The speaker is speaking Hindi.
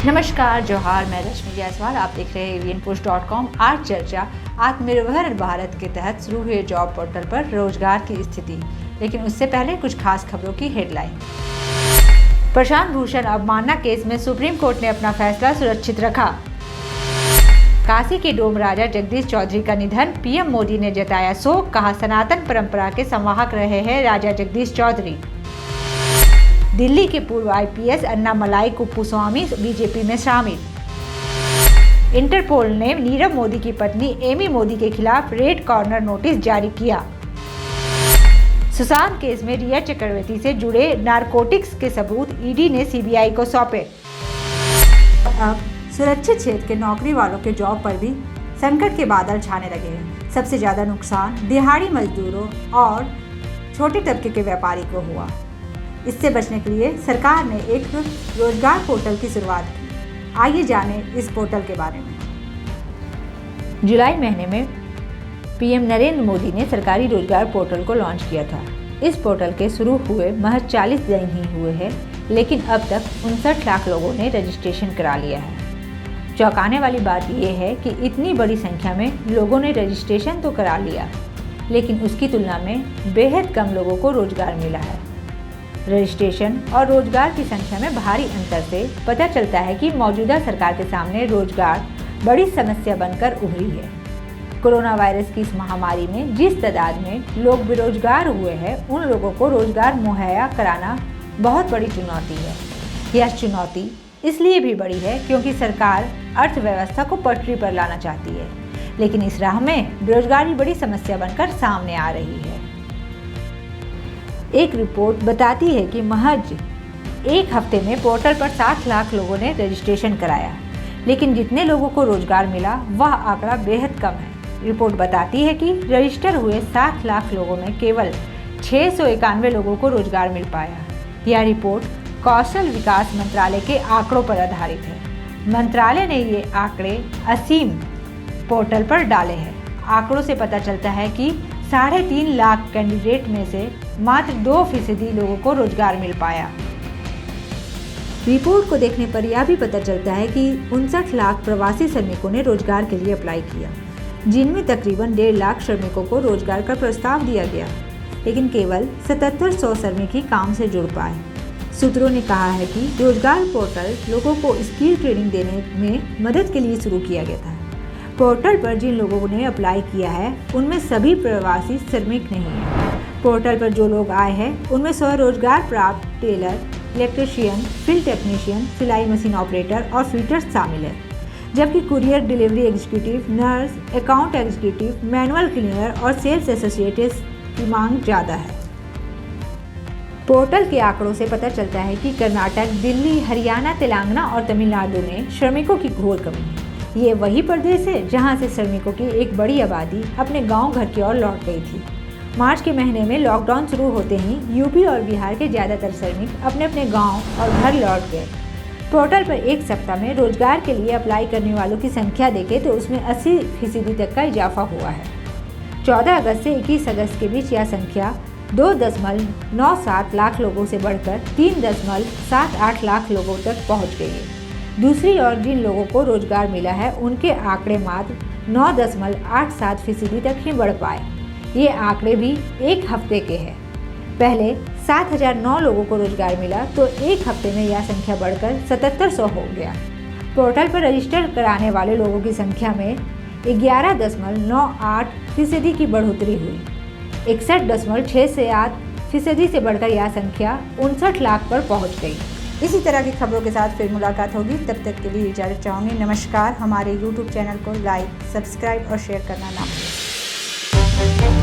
नमस्कार, जोहार। मैं रश्मि जायसवाल। आप देख रहे हैं avnpost.com। आज चर्चा आत्मनिर्भर भारत के तहत शुरू हुए जॉब पोर्टल पर रोजगार की स्थिति। लेकिन उससे पहले कुछ खास खबरों की हेडलाइन। प्रशांत भूषण अवमानना केस में सुप्रीम कोर्ट ने अपना फैसला सुरक्षित रखा। काशी के डोम राजा जगदीश चौधरी का निधन, पीएम मोदी ने जताया शोक। कहा, सनातन परंपरा के संवाहक रहे हैं राजा जगदीश चौधरी। दिल्ली के पूर्व आईपीएस अन्नामलाई कुप्पुस्वामी बीजेपी में शामिल। इंटरपोल ने नीरव मोदी की पत्नी एमी मोदी के खिलाफ रेड कॉर्नर नोटिस जारी किया। सुशांत केस में रिया चक्रवर्ती से जुड़े नारकोटिक्स के सबूत ईडी ने सीबीआई को सौंपे। अब सुरक्षित क्षेत्र के नौकरी वालों के जॉब पर भी संकट के बादल छाने लगे हैं। सबसे ज्यादा नुकसान दिहाड़ी मजदूरों और छोटे तबके के व्यापारी को हुआ। इससे बचने के लिए सरकार ने एक रोजगार पोर्टल की शुरुआत की। आइए जानें इस पोर्टल के बारे में। जुलाई महीने में पीएम नरेंद्र मोदी ने सरकारी रोजगार पोर्टल को लॉन्च किया था। इस पोर्टल के शुरू हुए महज 40 दिन ही हुए हैं, लेकिन अब तक 59 लाख लोगों ने रजिस्ट्रेशन करा लिया है। चौंकाने वाली बात यह है कि इतनी बड़ी संख्या में लोगों ने रजिस्ट्रेशन तो करा लिया, लेकिन उसकी तुलना में बेहद कम लोगों को रोजगार मिला है। रजिस्ट्रेशन और रोजगार की संख्या में भारी अंतर से पता चलता है कि मौजूदा सरकार के सामने रोजगार बड़ी समस्या बनकर उभरी है। कोरोना वायरस की इस महामारी में जिस तादाद में लोग बेरोजगार हुए हैं, उन लोगों को रोजगार मुहैया कराना बहुत बड़ी चुनौती है। यह चुनौती इसलिए भी बड़ी है क्योंकि सरकार अर्थव्यवस्था को पटरी पर लाना चाहती है, लेकिन इस राह में बेरोजगारी बड़ी समस्या बनकर सामने आ रही है। एक रिपोर्ट बताती है कि महज एक हफ्ते में पोर्टल पर 7 लाख लोगों ने रजिस्ट्रेशन कराया, लेकिन जितने लोगों को रोजगार मिला वह आंकड़ा बेहद कम है। रिपोर्ट बताती है कि रजिस्टर हुए 7 लाख लोगों में केवल 691 लोगों को रोजगार मिल पाया। यह रिपोर्ट कौशल विकास मंत्रालय के आंकड़ों पर आधारित है। मंत्रालय ने ये आंकड़े असीम पोर्टल पर डाले हैं। आंकड़ों से पता चलता है कि 3.5 लाख कैंडिडेट में से मात्र 2% लोगों को रोजगार मिल पाया। रिपोर्ट को देखने पर यह भी पता चलता है कि 59 लाख प्रवासी श्रमिकों ने रोजगार के लिए अप्लाई किया, जिनमें तकरीबन 1.5 लाख श्रमिकों को रोजगार का प्रस्ताव दिया गया, लेकिन केवल 7700 श्रमिक ही काम से जुड़ पाए। सूत्रों ने कहा है कि रोजगार पोर्टल लोगों को स्किल ट्रेनिंग देने में मदद के लिए शुरू किया गया था। पोर्टल पर जिन लोगों ने अप्लाई किया है उनमें सभी प्रवासी श्रमिक नहीं है। पोर्टल पर जो लोग आए हैं उनमें स्वरोजगार प्राप्त टेलर, इलेक्ट्रीशियन, फील्ड टेक्नीशियन, सिलाई मशीन ऑपरेटर और फिटर्स शामिल है, जबकि courier delivery executive, nurse, account executive, manual cleaner और सेल्स एसोसिएट्स की मांग ज़्यादा है। पोर्टल के आंकड़ों से पता चलता है कि कर्नाटक, दिल्ली, हरियाणा, तेलंगाना और तमिलनाडु में श्रमिकों की घोर कमी है। ये वही प्रदेश है जहां से श्रमिकों की एक बड़ी आबादी अपने गांव घर की ओर लौट गई थी। मार्च के महीने में लॉकडाउन शुरू होते ही यूपी और बिहार के ज़्यादातर श्रमिक अपने अपने गांव और घर लौट गए। पोर्टल पर एक सप्ताह में रोजगार के लिए अप्लाई करने वालों की संख्या देखें तो उसमें 80% तक का इजाफा हुआ है। 14 अगस्त से 21 अगस्त के बीच यह संख्या 2.97 लाख लोगों से बढ़कर 3.78 लाख लोगों तक पहुँच गई है। दूसरी ओर जिन लोगों को रोजगार मिला है उनके आंकड़े मात्र 9.87% तक ही बढ़ पाए। ये आंकड़े भी एक हफ्ते के हैं। पहले 7009 लोगों को रोजगार मिला तो एक हफ्ते में यह संख्या बढ़कर 7700 हो गया। पोर्टल पर रजिस्टर कराने वाले लोगों की संख्या में 11.98% की बढ़ोतरी हुई। 61.68% से बढ़कर यह संख्या 59 लाख पर पहुंच गई। इसी तरह की खबरों के साथ फिर मुलाकात होगी। तब तक के लिए इजाज़त चाहूँगी। नमस्कार। हमारे YouTube चैनल को लाइक, सब्सक्राइब और शेयर करना ना भूलें।